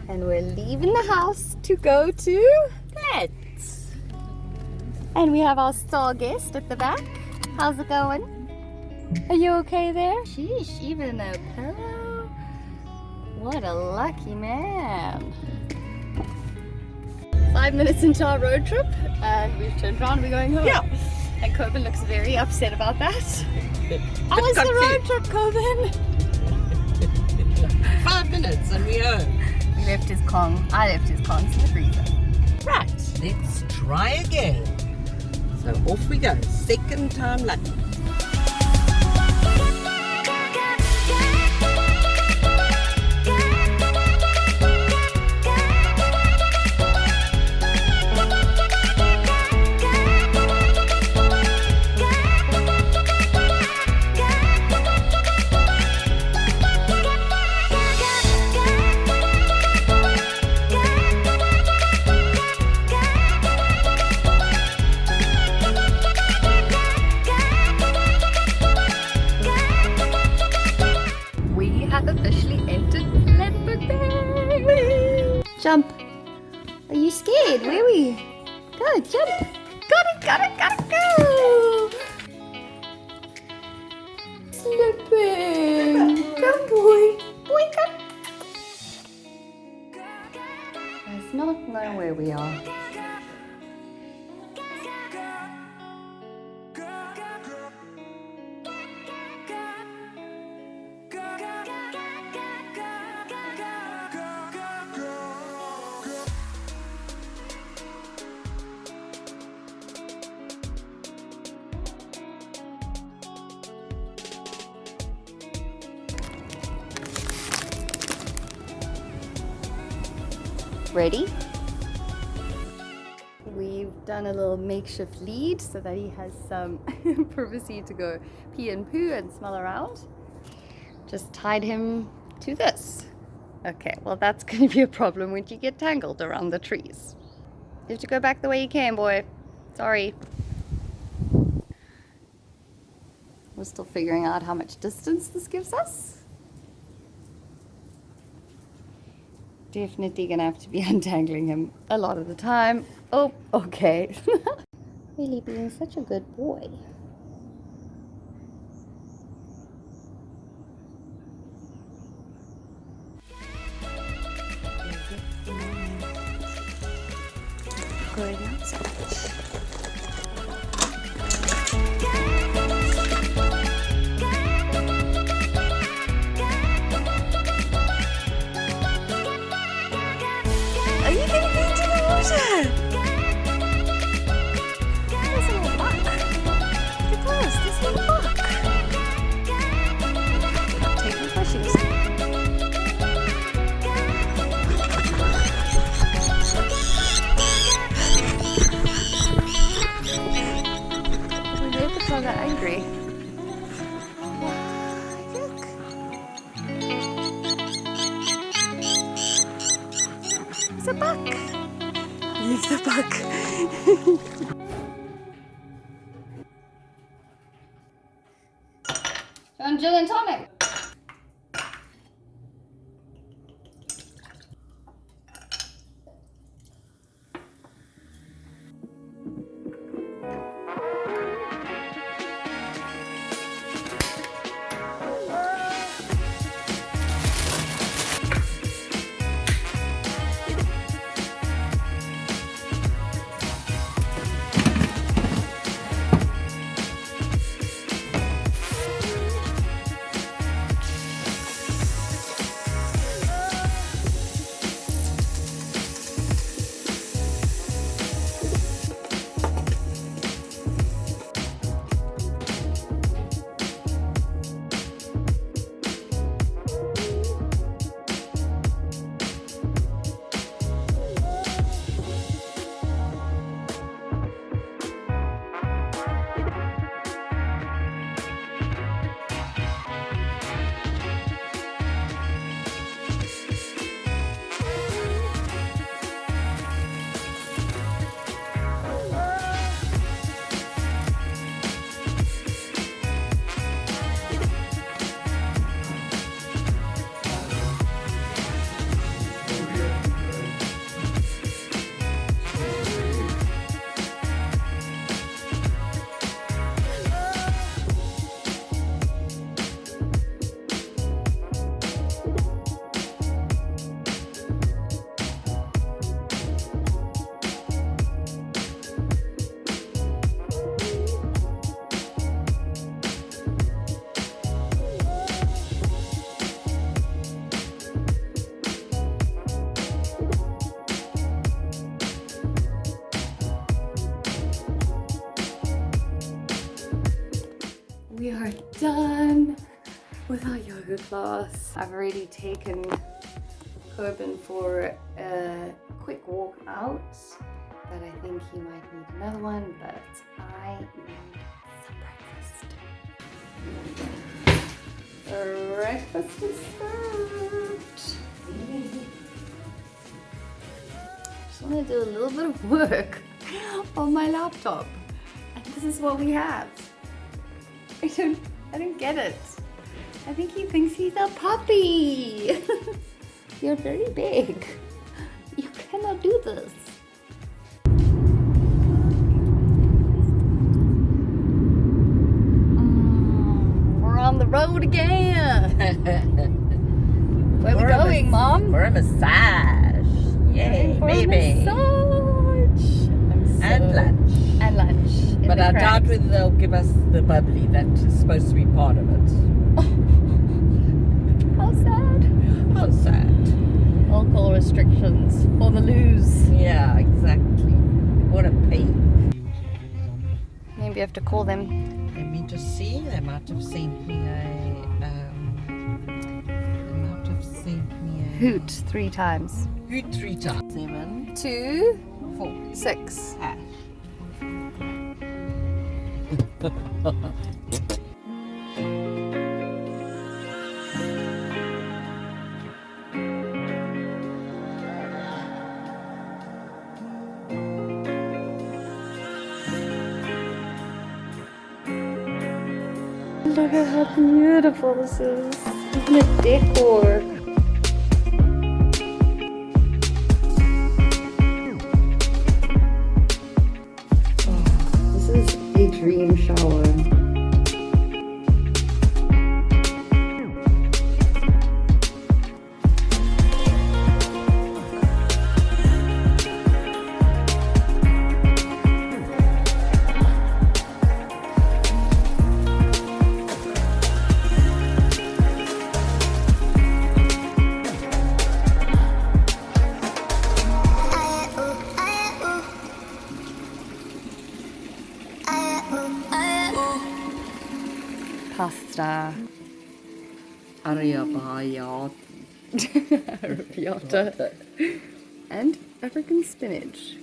And we're leaving the house to go to Plett. And we have our star guest at the back. How's it going? Are you okay there? Sheesh, even a pillow? What a lucky man. 5 minutes into our road trip and we've turned around and we're going home. Yeah. And Coben looks very upset about that. How was the road trip, Coben? 5 minutes and we're home. We left his Kong. I left his Kong in the freezer. Right, let's try again. So off we go. Second time lucky. Officially entered Plett. Jump. Are you scared? Where are we? Go, jump. Got it, go. Slipping. Come, boy. Boy, come. Does not know where we are. Ready? We've done a little makeshift lead so that he has some privacy to go pee and poo and smell around. Just tied him to this. Okay, well that's going to be a problem when you get tangled around the trees. You have to go back the way you came, boy. Sorry. We're still figuring out how much distance this gives us. Definitely gonna have to be untangling him a lot of the time. Oh, okay. Really being such a good boy. Going outside. Angry. Look. It's a buck. Leave the buck. John, Jill, and Tommy. done with our yoga class. I've already taken Coben for a quick walk out, but I think he might need another one, but I need some breakfast. Breakfast is served. Just want to do a little bit of work on my laptop, and this is what we have. I don't get it. I think he thinks he's a puppy. You're very big. You cannot do this. We're on the road again. Where are we going, Mom? For a massage. Yay, baby. Massage. And lunch. And lunch. But I doubt whether they'll give us the bubbly that is supposed to be part of it. How sad. How sad. Alcohol restrictions for the lose. Yeah, exactly. What a pain. Maybe I have to call them. Let me just see. They might have sent me a. Hoot 3 times. Hoot 3 times. 7, 2, 4, 6. hash. Look at how beautiful this is. Even the decor. Oh, this is a dream shower. Pasta. Arrabbiata. And African spinach.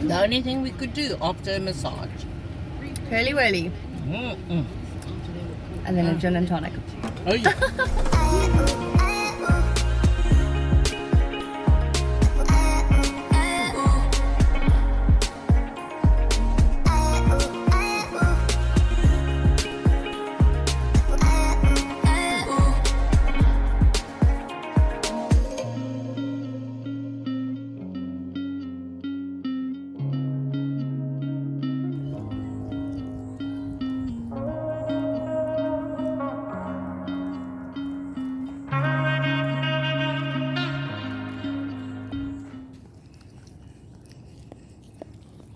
The only thing we could do after a massage. Curly whirly. And then a gin and tonic. Oh yeah.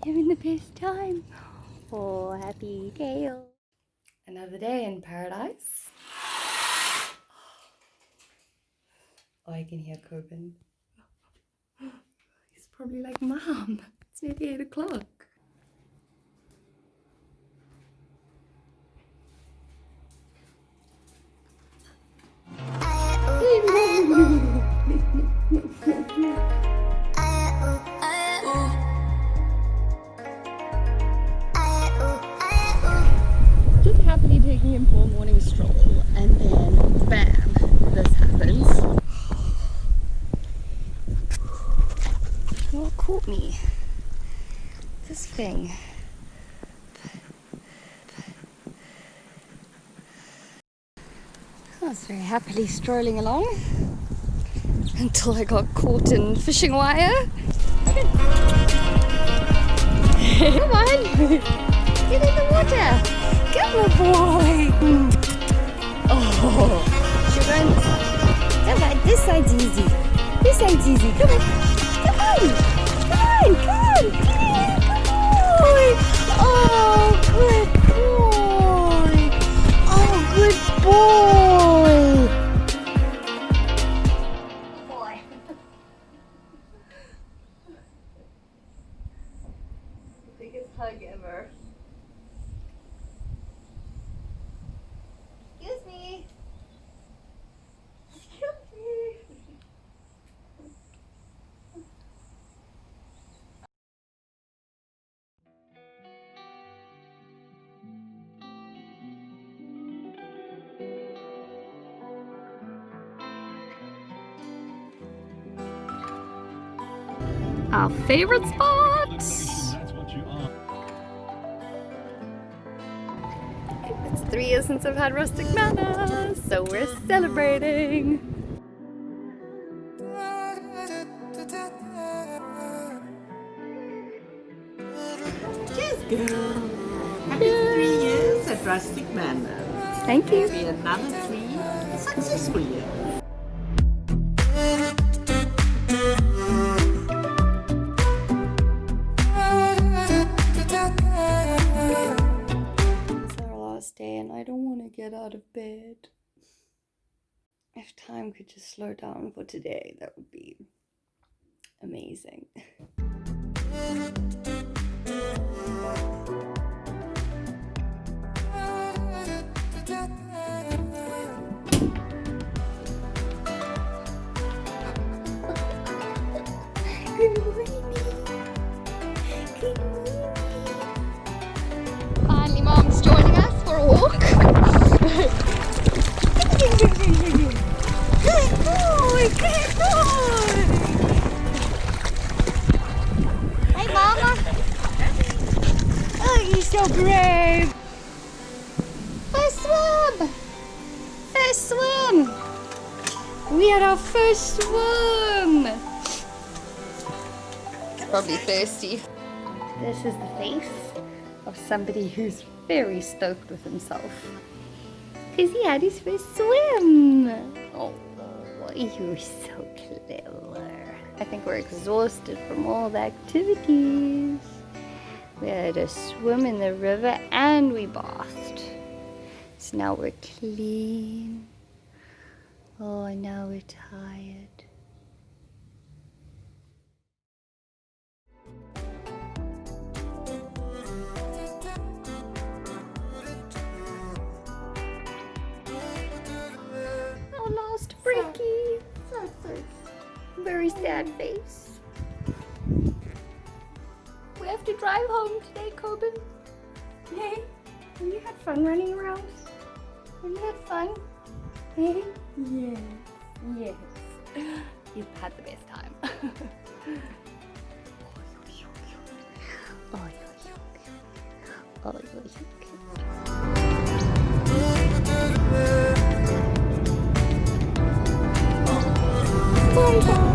Having the best time. Oh, happy tail. Another day in paradise. Oh, I can hear Coben. He's probably like, Mom, it's nearly 8 o'clock. Just happily taking him for a morning stroll, and then bam, this happens. What caught me? This thing. I was very happily strolling along until I got caught in fishing wire. Okay. Come on, get in the water. Come on, boy. Oh, she runs. Come on, this side's easy. This side's easy. Come on, come on, come on, come on. Good boy. Oh, good boy. Oh, good boy. Our favorite spot. It's 3 years since I've had rustic manna, so we're celebrating. Cheers, girl. Happy 3 years at Rustic Manor. Thank you. Be another 3 successful years. It's our last day and I don't want to get out of bed. If time could just slow down for today, that would be amazing. Finally, Mom's joining us for a walk. Good boy, good boy. Hey, Mama. Oh, he's so brave. First swim. First swim. We had our first swim. He's probably thirsty. This is the face of somebody who's very stoked with himself. Because he had his first swim. Oh, you're so clever. I think we're exhausted from all the activities. We had a swim in the river and we bathed. So now we're clean. Oh, and now we're tired. Oh, lost Bricky. Very sad face. We have to drive home today, Coben. Hey, have you had fun running around? Have you had fun? Hey? Yes. Yes. You've had the best time. Oh,